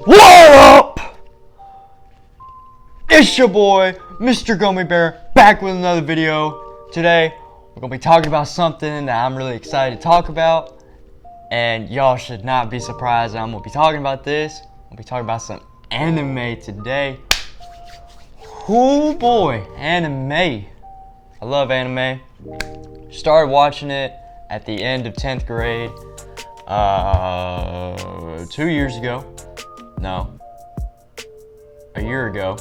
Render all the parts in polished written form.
What up? It's your boy, Mr. Gummy Bear, back with another video. Today, we're gonna be talking about something that I'm really excited to talk about. And y'all should not be surprised that I'm gonna be talking about this. I'm gonna be talking about some anime today. Oh boy, anime. I love anime. Started watching it at the end of 10th grade. 2 years ago. No. A year ago.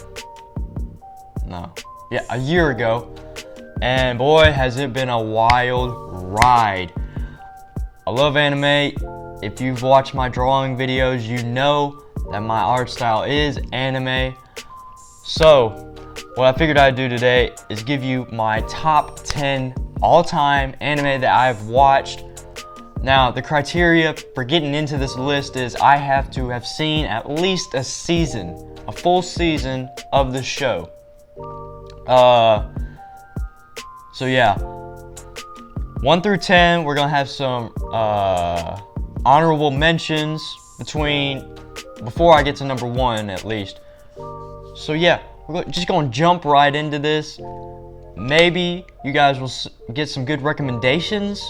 No. Yeah, a year ago. And boy, has it been a wild ride. I love anime. If you've watched my drawing videos, you know that my art style is anime. So, what I figured I'd do today is give you my top 10 all-time anime that I've watched. Now, the criteria for getting into this list is I have to have seen at least a full season of the show. So yeah, 1 through 10, we're gonna have some honorable mentions before I get to number 1 at least. So yeah, we're just gonna jump right into this. Maybe you guys will get some good recommendations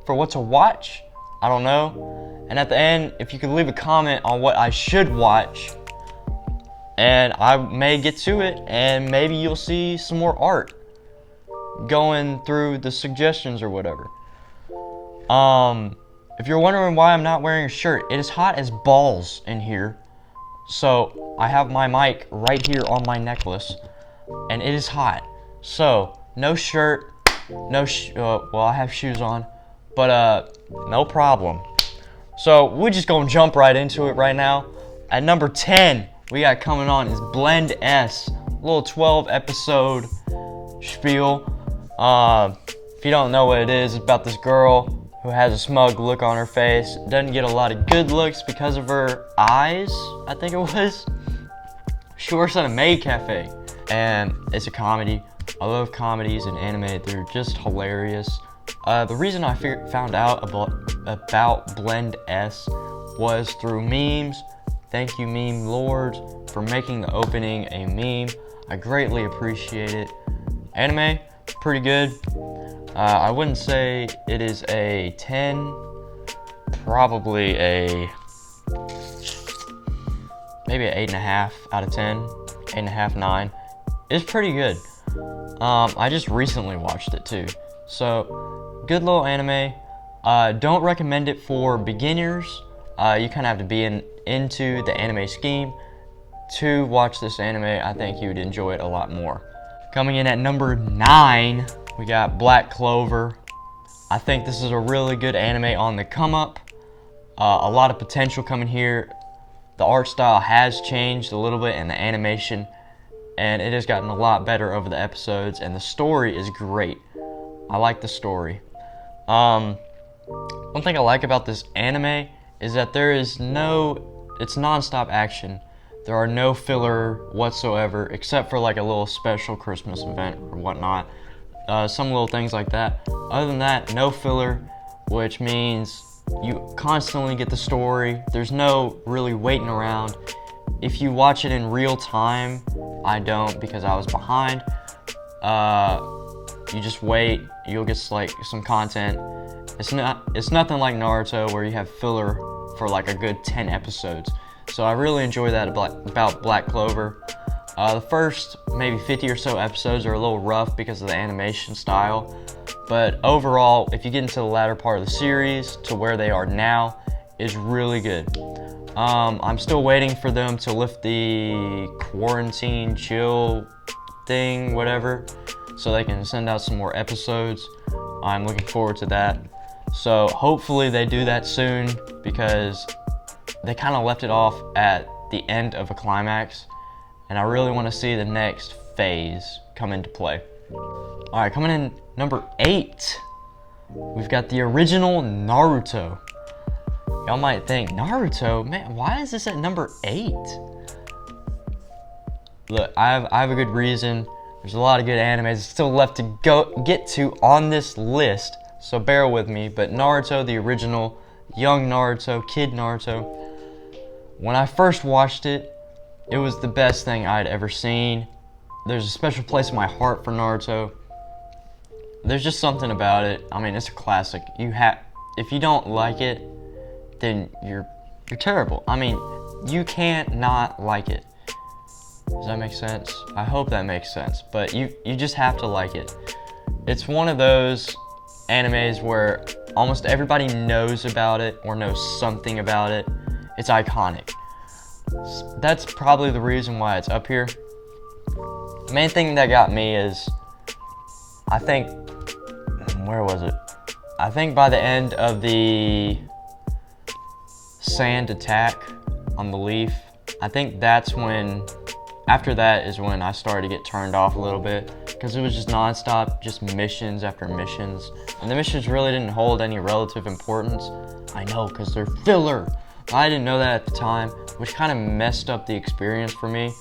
for what to watch. I don't know. And at the end, if you could leave a comment on what I should watch, and I may get to it, and maybe you'll see some more art going through the suggestions or whatever. If you're wondering why I'm not wearing a shirt, it is hot as balls in here. So I have my mic right here on my necklace, and it is hot. So no shirt, well, I have shoes on, but no problem. So we're just gonna jump right into it right now. At number 10, we got coming on is Blend S, little 12 episode spiel. If you don't know what it is, it's about this girl who has a smug look on her face. Doesn't get a lot of good looks because of her eyes, I think it was. She works at a maid cafe, and it's a comedy. I love comedies and anime, they're just hilarious. The reason I found out about Blend S was through memes. Thank you, Meme Lords, for making the opening a meme. I greatly appreciate it. Anime, pretty good. I wouldn't say it is a 10, probably maybe an 8.5 out of 10, 8.5, 9. It's pretty good. I just recently watched it too. So, good little anime. Don't recommend it for beginners. You kind of have to be into the anime scheme to watch this anime. I think you would enjoy it a lot more. Coming in at number 9, we got Black Clover. I think this is a really good anime on the come up. A lot of potential coming here. The art style has changed a little bit in the animation, and it has gotten a lot better over the episodes, and the story is great. I like the story. One thing I like about this anime is that it's non-stop action. There are no filler whatsoever, except for like a little special Christmas event or whatnot. Some little things like that. Other than that, no filler, which means you constantly get the story. There's no really waiting around. If you watch it in real time, I don't because I was behind. You just wait, you'll get like some content. It's nothing like Naruto where you have filler for like a good 10 episodes. So I really enjoy that about Black Clover. The first maybe 50 or so episodes are a little rough because of the animation style. But overall, if you get into the latter part of the series to where they are now, is really good. I'm still waiting for them to lift the quarantine chill thing, whatever, so they can send out some more episodes. I'm looking forward to that. So hopefully they do that soon because they kind of left it off at the end of a climax, and I really want to see the next phase come into play. Alright, coming in number 8, we've got the original Naruto. Y'all might think, Naruto? Man, why is this at number 8? Look, I have a good reason. There's a lot of good animes still left to get to on this list, so bear with me. But Naruto, the original, young Naruto, kid Naruto, When I first watched it, it was the best thing I'd ever seen. There's a special place in my heart for Naruto. There's just something about it. I mean, it's a classic. If you don't like it, then you're terrible. I mean, you can't not like it. Does that make sense? I hope that makes sense. But you just have to like it. It's one of those animes where almost everybody knows about it or knows something about it. It's iconic. That's probably the reason why it's up here. The main thing that got me is, I think, where was it? I think by the end of the sand attack on the leaf, I think that's when, after that is when I started to get turned off a little bit, because it was just non-stop, just missions after missions, and the missions really didn't hold any relative importance. I know, because they're filler. I didn't know that at the time, which kind of messed up the experience for me,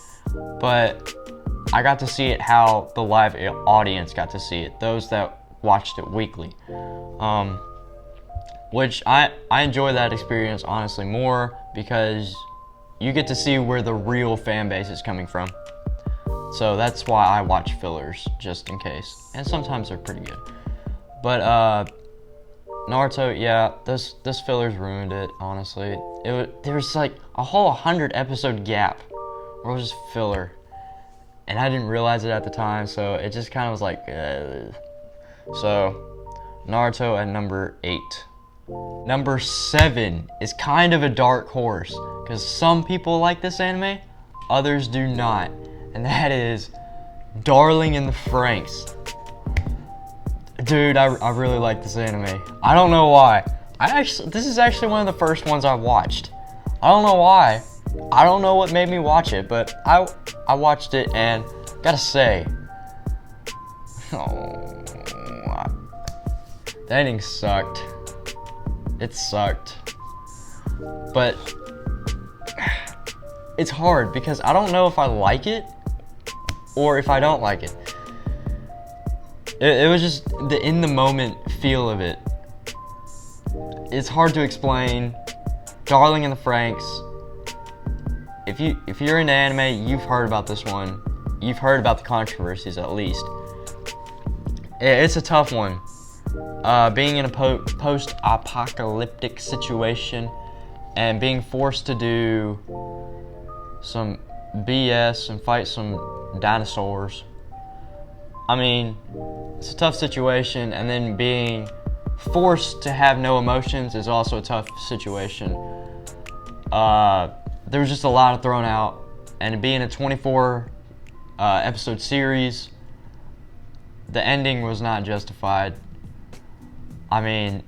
but I got to see it how the live audience got to see it, those that watched it weekly, which I enjoy that experience honestly more, because you get to see where the real fan base is coming from. So that's why I watch fillers, just in case, and sometimes they're pretty good. But Naruto, yeah, this fillers ruined it, honestly. There was like a whole 100 episode gap where it was just filler, and I didn't realize it at the time, so it just kind of was like, So Naruto at number 8. Number 7 is kind of a dark horse, because some people like this anime, others do not, and that is Darling in the Franxx. Dude, I really like this anime. I don't know why. This is actually one of the first ones I watched. I don't know why. I don't know what made me watch it, but I watched it, and gotta say, the ending sucked. It sucked. But it's hard because I don't know if I like it or if I don't like it. It was just the in the moment feel of it. It's hard to explain. Darling in the Franxx. If you're into anime, you've heard about this one. You've heard about the controversies at least. It's a tough one. Being in a post-apocalyptic situation and being forced to do some BS and fight some dinosaurs. I mean, it's a tough situation, and then being forced to have no emotions is also a tough situation. There was just a lot thrown out, and being a 24 episode series, the ending was not justified. I mean,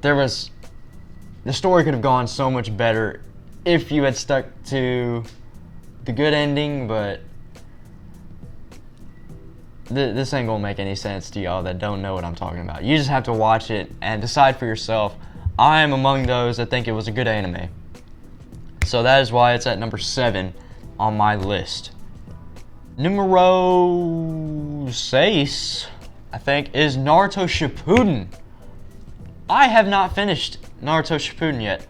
the story could have gone so much better if you had stuck to the good ending, but this ain't gonna make any sense to y'all that don't know what I'm talking about. You just have to watch it and decide for yourself. I am among those that think it was a good anime. So that is why it's at number 7 on my list. Numero 6, I think, is Naruto Shippuden. I have not finished Naruto Shippuden yet.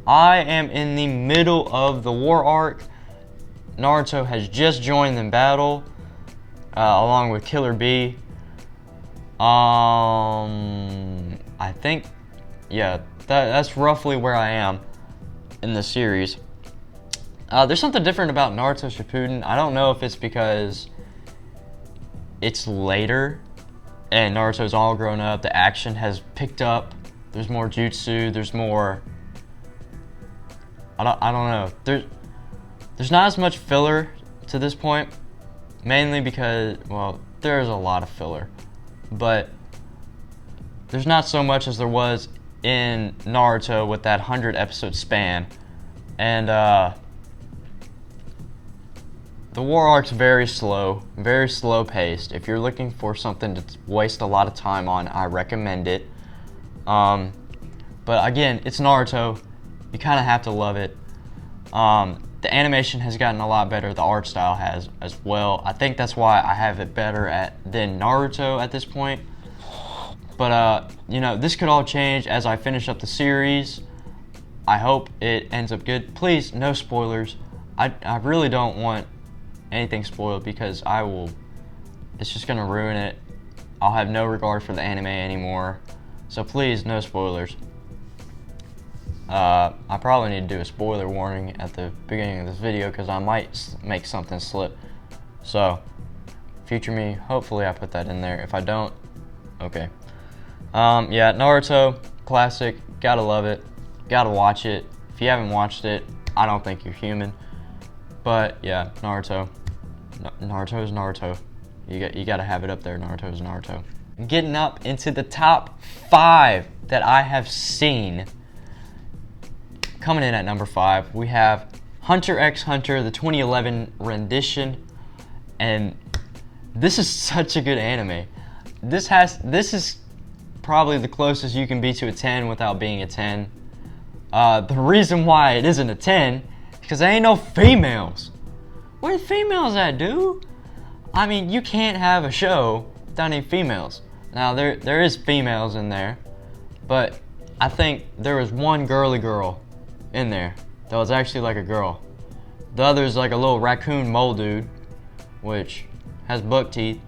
I am in the middle of the war arc. Naruto has just joined in battle, along with Killer Bee. I think, yeah, that's roughly where I am in the series. There's something different about Naruto Shippuden. I don't know if it's because it's later and Naruto's all grown up, the action has picked up, there's more jutsu, there's more, I don't know. There's not as much filler to this point, mainly because, well, there's a lot of filler, but there's not so much as there was in Naruto with that 100 episode span. And the war arc's very slow paced. If you're looking for something to waste a lot of time on, I recommend it. But again, it's Naruto. You kind of have to love it. The animation has gotten a lot better. The art style has as well. I think that's why I have it better than Naruto at this point. But you know, this could all change as I finish up the series. I hope it ends up good. Please, no spoilers. I really don't want anything spoiled because it's just gonna ruin it. I'll have no regard for the anime anymore. So please, no spoilers. I probably need to do a spoiler warning at the beginning of this video because I might make something slip. So, future me, hopefully I put that in there. If I don't, okay. Yeah, Naruto, classic, gotta love it, gotta watch it. If you haven't watched it, I don't think you're human. But yeah, Naruto. Naruto is Naruto. You gotta have it up there, Naruto is Naruto. Getting up into the top 5 that I have seen. Coming in at number 5, we have Hunter x Hunter, the 2011 rendition, and this is such a good anime. This is probably the closest you can be to a 10 without being a 10. The reason why it isn't a 10 is because there ain't no females. Where the females at, dude? I mean, you can't have a show without any females. Now, there is females in there, but I think there was one girly girl in there that was actually like a girl. The other's like a little raccoon mole dude, which has buck teeth.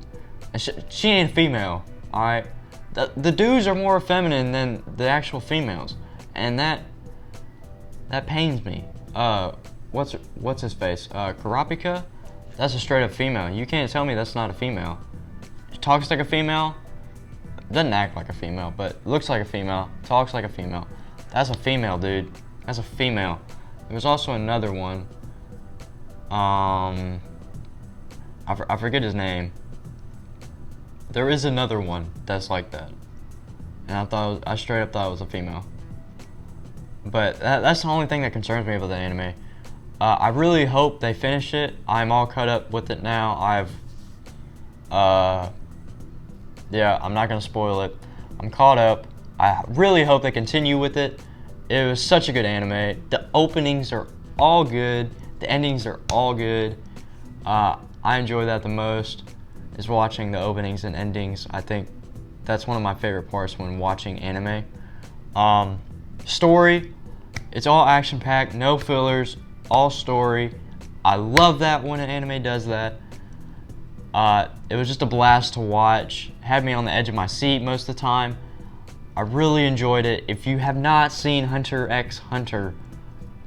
And she ain't female, alright? The dudes are more feminine than the actual females, and that pains me. What's his face? Kurapika? That's a straight up female. You can't tell me that's not a female. She talks like a female, doesn't act like a female, but looks like a female, talks like a female. That's a female, dude. That's a female. There was also another one. I forget his name. There is another one that's like that, and I straight up thought it was a female. But that's the only thing that concerns me about the anime. I really hope they finish it. I'm all caught up with it now. Yeah, I'm not gonna spoil it. I'm caught up. I really hope they continue with it. It was such a good anime. The openings are all good. The endings are all good. I enjoy that the most, is watching the openings and endings. I think that's one of my favorite parts when watching anime. Story, it's all action-packed, no fillers, all story. I love that when an anime does that. It was just a blast to watch. Had me on the edge of my seat most of the time. I really enjoyed it. If you have not seen Hunter x Hunter,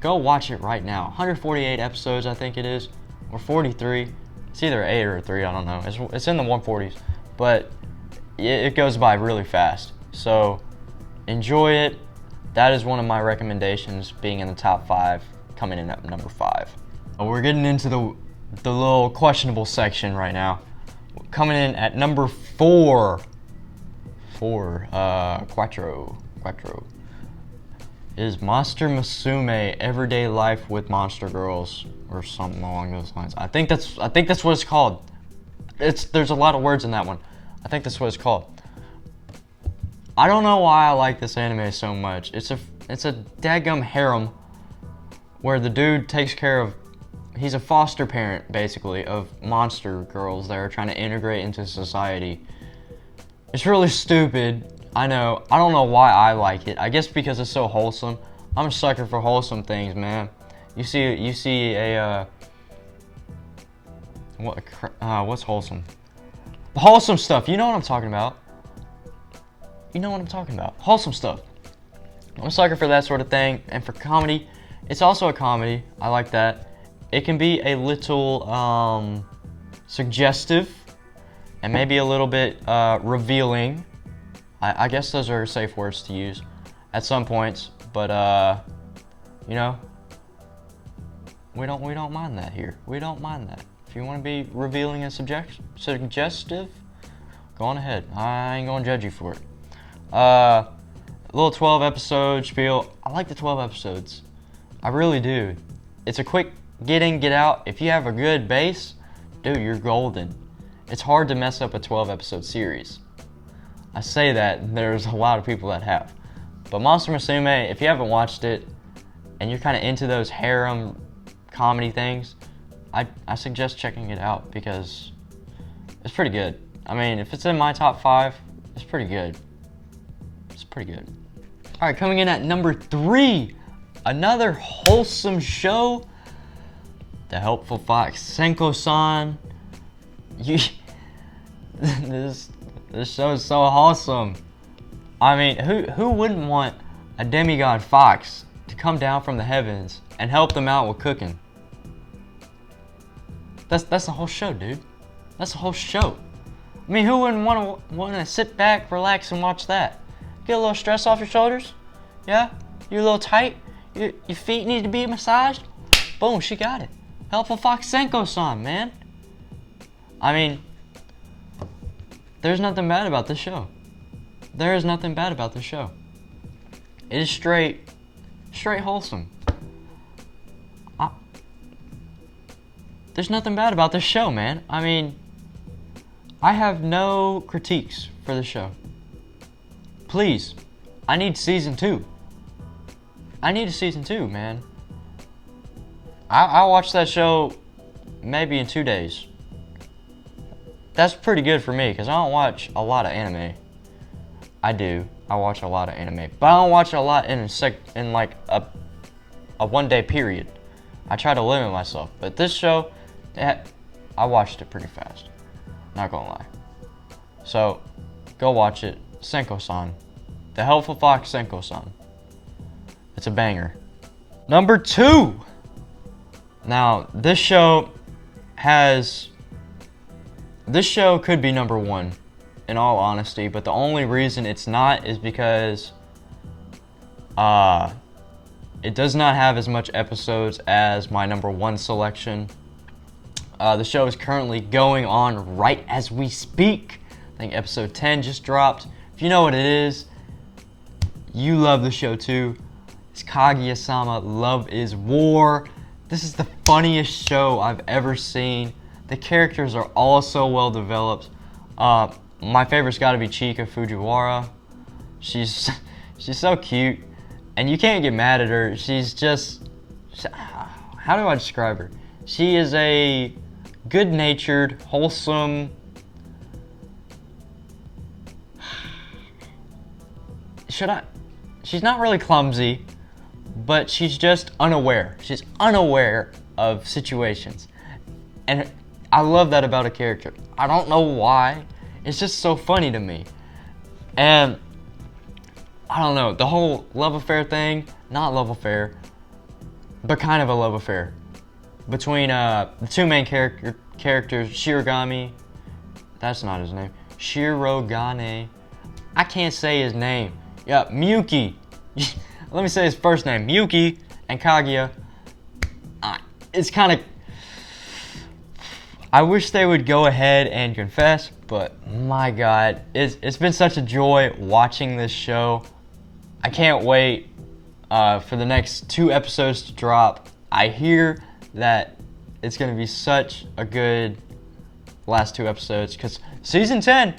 go watch it right now. 148 episodes, I think it is, or 43. It's either 8 or 3, I don't know. It's in the 140s, but it goes by really fast. So enjoy it. That is one of my recommendations, being in the top 5, coming in at number 5. We're getting into the little questionable section right now. Coming in at number 4. Quattro is Monster Musume Everyday Life with Monster Girls, or something along those lines. I think that's what it's called. There's a lot of words in that one. I think that's what it's called. I don't know why I like this anime so much. It's a dadgum harem where the dude takes care of, he's a foster parent basically of monster girls that are trying to integrate into society. It's really stupid, I know. I don't know why I like it. I guess because it's so wholesome. I'm a sucker for wholesome things, man. You see a what's wholesome? Wholesome stuff. You know what I'm talking about. You know what I'm talking about. Wholesome stuff. I'm a sucker for that sort of thing. And for comedy, it's also a comedy. I like that. It can be a little suggestive and maybe a little bit revealing. I guess those are safe words to use at some points, but you know, we don't mind that here. We don't mind that. If you want to be revealing and suggestive, go on ahead. I ain't gonna judge you for it. Little 12 episode spiel. I like the 12 episodes. I really do. It's a quick get in, get out. If you have a good base, dude, you're golden. It's hard to mess up a 12 episode series. I say that, and there's a lot of people that have. But Monster Musume, if you haven't watched it, and you're kind of into those harem comedy things, I suggest checking it out because it's pretty good. I mean, if it's in my top 5, it's pretty good. It's pretty good. Alright, coming in at number 3, another wholesome show. The Helpful Fox Senko-san. This show is so wholesome. I mean, who wouldn't want a demigod fox to come down from the heavens and help them out with cooking? That's the whole show, dude. That's the whole show. I mean, who wouldn't want to sit back, relax, and watch that? Get a little stress off your shoulders? Yeah? You're a little tight? Your feet need to be massaged? Boom, she got it. Helpful Fox Senko-san, man. I mean, there's nothing bad about this show. There is nothing bad about this show. It is straight wholesome. There's nothing bad about this show, man. I mean, I have no critiques for the show. Please, I need season 2. I need a season 2, man. I'll watch that show maybe in 2 days. That's pretty good for me, because I don't watch a lot of anime. I do. I watch a lot of anime. But I don't watch a lot in like a 1 day period. I try to limit myself. But this show, I watched it pretty fast. Not gonna lie. So, go watch it. Senko-san. The Helpful Fox Senko-san. It's a banger. Number 2. Now, this show could be number 1, in all honesty, but the only reason it's not is because it does not have as much episodes as my number 1 selection. The show is currently going on right as we speak. I think episode 10 just dropped. If you know what it is, you love the show too. It's Kaguya-sama Love is War. This is the funniest show I've ever seen. The characters are all so well developed. My favorite's got to be Chika Fujiwara. She's so cute, and you can't get mad at her. She's just, how do I describe her? She is a good-natured, wholesome, she's not really clumsy, but she's just unaware. She's unaware of situations. And I love that about a character. I don't know why. It's just so funny to me. And I don't know, the whole love affair thing, not love affair, but kind of a love affair between the two main characters, Shirogami, that's not his name, Shirogane, I can't say his name. Yeah, Miyuki. Let me say his first name. Miyuki and Kaguya. It's kind of, I wish they would go ahead and confess, but my God, it's been such a joy watching this show. I can't wait for the next 2 episodes to drop. I hear that it's going to be such a good last 2 episodes because season 10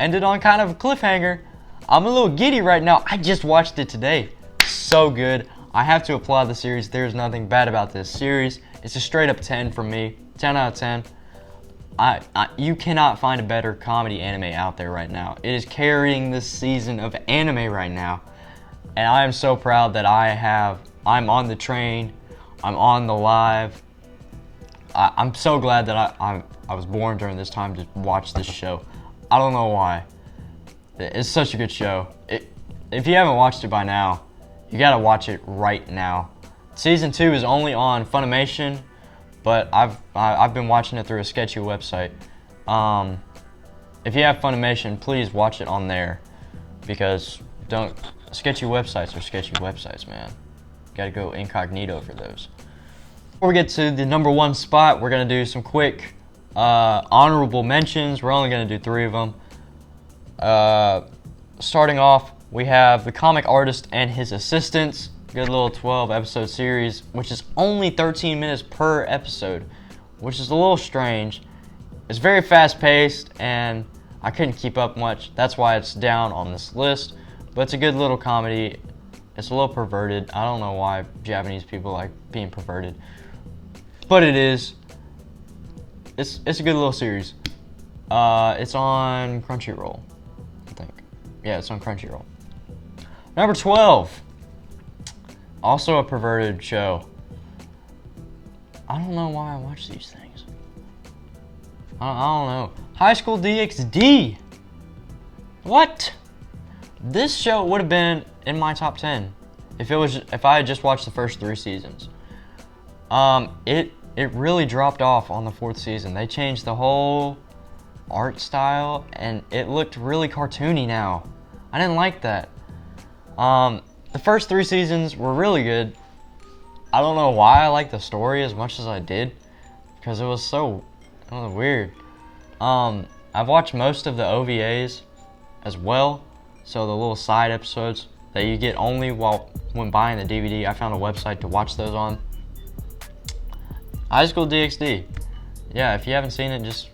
ended on kind of a cliffhanger. I'm a little giddy right now. I just watched it today. So good. I have to applaud the series. There's nothing bad about this series. It's a straight up 10 from me. 10 out of 10. You cannot find a better comedy anime out there right now. It is carrying this season of anime right now. And I am so proud that I'm on the train. I'm on the live. I'm so glad that I was born during this time to watch this show. I don't know why. It's such a good show. If you haven't watched it by now, you gotta watch it right now. Season 2 is only on Funimation, but I've been watching it through a sketchy website. If you have Funimation, please watch it on there, because sketchy websites are sketchy websites, man. Gotta go incognito for those. Before we get to the number 1 spot, we're gonna do some quick honorable mentions. We're only gonna do 3 of them. Starting off, we have The Comic Artist and His Assistants. Good little 12 episode series, which is only 13 minutes per episode, which is a little strange. It's very fast paced and I couldn't keep up much. That's why it's down on this list, but it's a good little comedy. It's a little perverted. I don't know why Japanese people like being perverted, but it is. It's a good little series. It's on Crunchyroll, I think. Yeah, it's on Crunchyroll. Number 12. Also a perverted show. I don't know why I watch these things. I don't know. High School DxD. What? This show would have been in my top 10 if I had just watched the first 3 seasons. It really dropped off on the 4th season. They changed the whole art style and it looked really cartoony now. I didn't like that. The first 3 seasons were really good. I don't know why I liked the story as much as I did, because it was weird. I've watched most of the OVAs as well, so the little side episodes that you get only when buying the DVD. I found a website to watch those on. High School DxD. Yeah, if you haven't seen it, just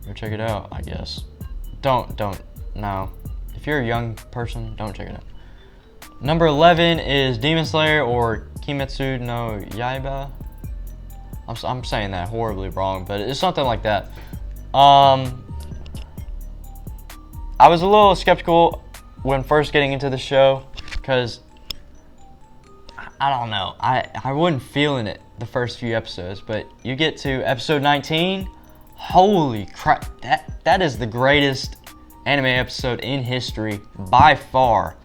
go check it out, I guess. No. If you're a young person, don't check it out. Number 11 is Demon Slayer or Kimetsu no Yaiba. I'm saying that horribly wrong, but it's something like that. I was a little skeptical when first getting into the show, because I don't know. I wasn't feeling it the first few episodes, but you get to episode 19, holy crap, that is the greatest anime episode in history by far.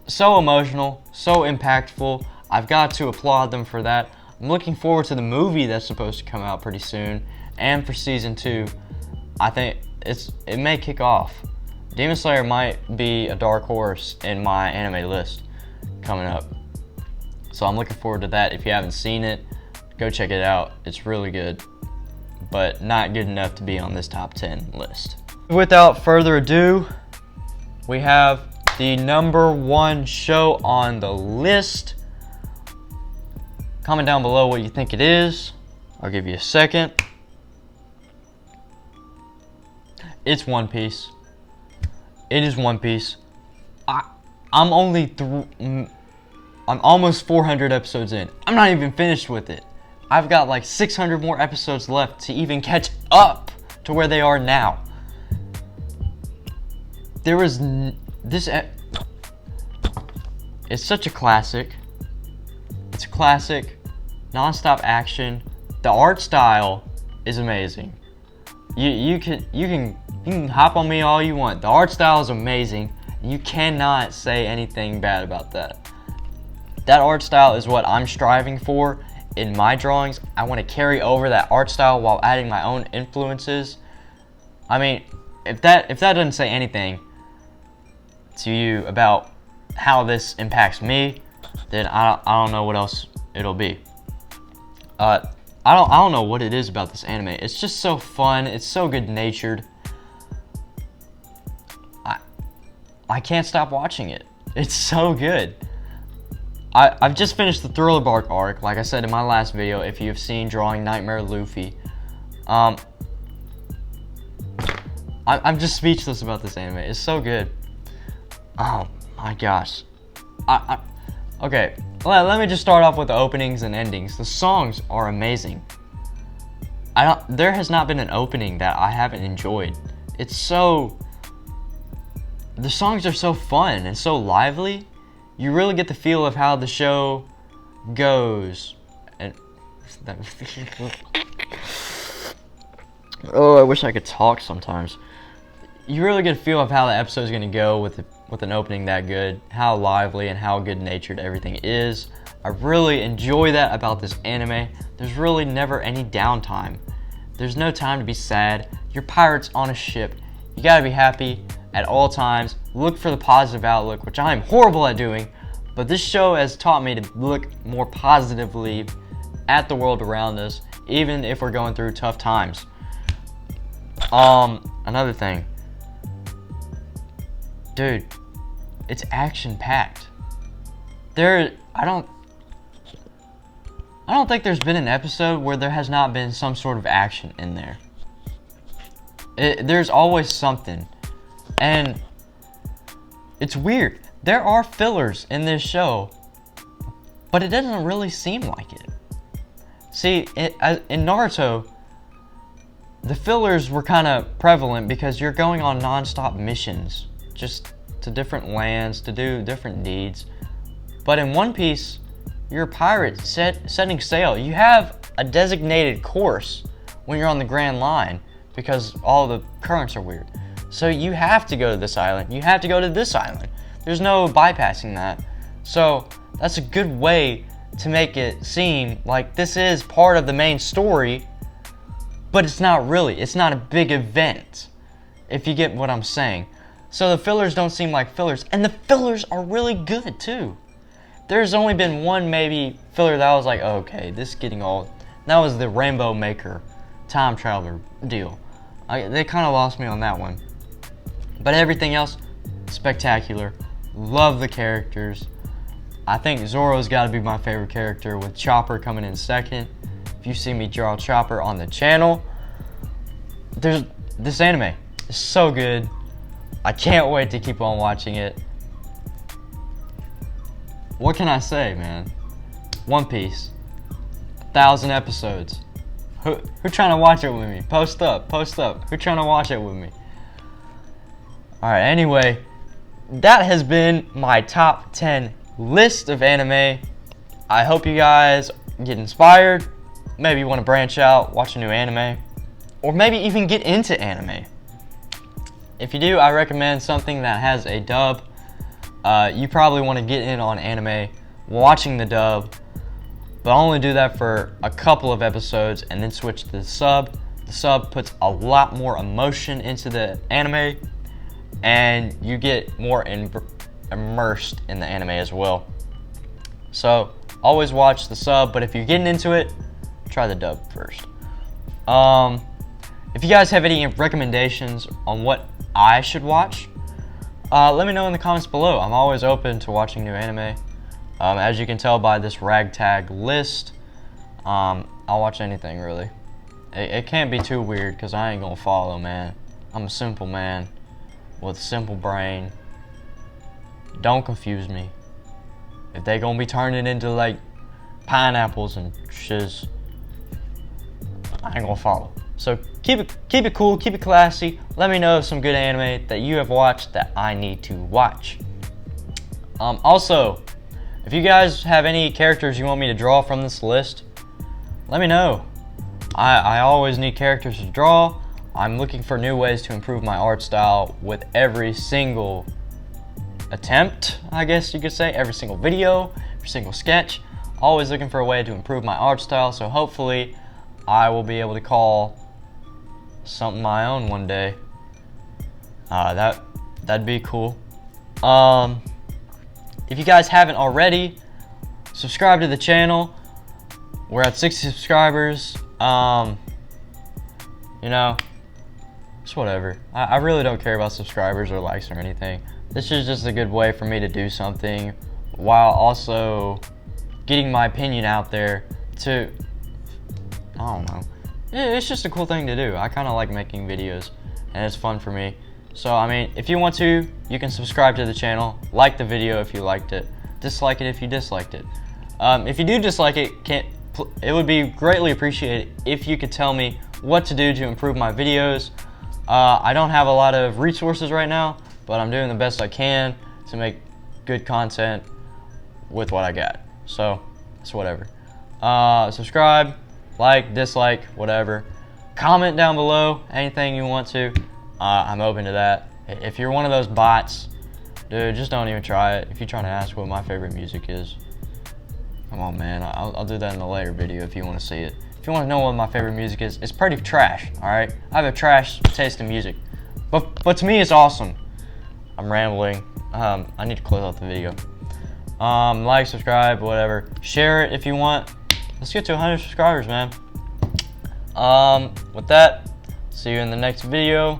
So emotional, so impactful. I've got to applaud them for that. I'm looking forward to the movie that's supposed to come out pretty soon, and for season 2. I think it may kick off. Demon Slayer might be a dark horse in my anime list coming up. So I'm looking forward to that. If you haven't seen it, go check it out. It's really good, but not good enough to be on this top 10 list. Without further ado, we have the number 1 show on the list. Comment down below what you think it is. I'll give you a second. It's One Piece. It is One Piece. I'm almost 400 episodes in. I'm not even finished with it. I've got like 600 more episodes left to even catch up to where they are now. There was it's such a classic. It's a classic, non-stop action. The art style is amazing. You can hop on me all you want. The art style is amazing. You cannot say anything bad about that. That art style is what I'm striving for in my drawings. I want to carry over that art style while adding my own influences. I mean, if that doesn't say anything to you about how this impacts me, then I don't know what else it'll be. I don't know what it is about this anime. It's just so fun. It's so good-natured. I can't stop watching it. It's so good. I've just finished the Thriller Bark arc, like I said in my last video, if you've seen Drawing Nightmare Luffy. I'm just speechless about this anime. It's so good. Oh my gosh. Okay, let me just start off with the openings and endings. The songs are amazing. There has not been an opening that I haven't enjoyed. The songs are so fun and so lively. You really get the feel of how the show goes. And oh, I wish I could talk sometimes. You really get a feel of how the episode is going to go with an opening that good, how lively and how good-natured everything is. I really enjoy that about this anime. There's really never any downtime. There's no time to be sad. You're pirates on a ship. You gotta be happy at all times. Look for the positive outlook, which I'm horrible at doing, but this show has taught me to look more positively at the world around us, even if we're going through tough times. Another thing. Dude, it's action-packed. I don't think there's been an episode where there has not been some sort of action in there. There's always something. And it's weird. There are fillers in this show, but it doesn't really seem like it. See, in Naruto, the fillers were kind of prevalent because you're going on non-stop missions, just to different lands, to do different deeds. But in One Piece, you're a pirate setting sail. You have a designated course when you're on the Grand Line because all the currents are weird. So you have to go to this island. You have to go to this island. There's no bypassing that. So that's a good way to make it seem like this is part of the main story, but it's not really. It's not a big event, if you get what I'm saying. So the fillers don't seem like fillers, and the fillers are really good too. There's only been one maybe filler that I was like, oh, okay, this is getting old. That was the Rainbow Maker time traveler deal. They kind of lost me on that one. But everything else, spectacular. Love the characters. I think Zoro's got to be my favorite character, with Chopper coming in second. If you see me draw Chopper on the channel, this anime is so good. I can't wait to keep on watching it. What can I say, man? One Piece, 1,000 episodes. Who trying to watch it with me? Post up, post up. Who trying to watch it with me? Alright, anyway, that has been my top 10 list of anime. I hope you guys get inspired. Maybe you want to branch out, watch a new anime, or maybe even get into anime. If you do, I recommend something that has a dub. You probably want to get in on anime watching the dub, but only do that for a couple of episodes and then switch to the sub. The sub puts a lot more emotion into the anime, and you get more immersed in the anime as well. So always watch the sub, but if you're getting into it, try the dub first. If you guys have any recommendations on what I should watch, let me know in the comments below. I'm always open to watching new anime. As you can tell by this ragtag list, I'll watch anything really. It can't be too weird because I ain't gonna follow, man. I'm a simple man with a simple brain. Don't confuse me. If they gonna be turning into like pineapples and shiz, I ain't gonna follow. So keep it cool, keep it classy. Let me know of some good anime that you have watched that I need to watch. Also, if you guys have any characters you want me to draw from this list, let me know. I always need characters to draw. I'm looking for new ways to improve my art style with every single attempt, I guess you could say, every single video, every single sketch. Always looking for a way to improve my art style, so hopefully I will be able to call something my own one day. That'd be cool. If you guys haven't already, subscribe to the channel. We're at 60 subscribers. You know, it's whatever. I really don't care about subscribers or likes or anything. This is just a good way for me to do something while also getting my opinion out there to, I don't know. It's just a cool thing to do. I kind of like making videos and it's fun for me. So, I mean, if you want to, you can subscribe to the channel, like the video if you liked it, dislike it if you disliked it. If you do dislike it, it would be greatly appreciated if you could tell me what to do to improve my videos. I don't have a lot of resources right now, but I'm doing the best I can to make good content with what I got. So, it's whatever. Subscribe, like, dislike, whatever. Comment down below anything you want to. I'm open to that. If you're one of those bots, dude, just don't even try it. If you're trying to ask what my favorite music is, come on, man. I'll do that in a later video if you want to see it. If you want to know what my favorite music is, it's pretty trash, alright? I have a trash taste in music. But to me, it's awesome. I'm rambling. I need to close out the video. Like, subscribe, whatever. Share it if you want. Let's get to 100 subscribers, man. With that, see you in the next video.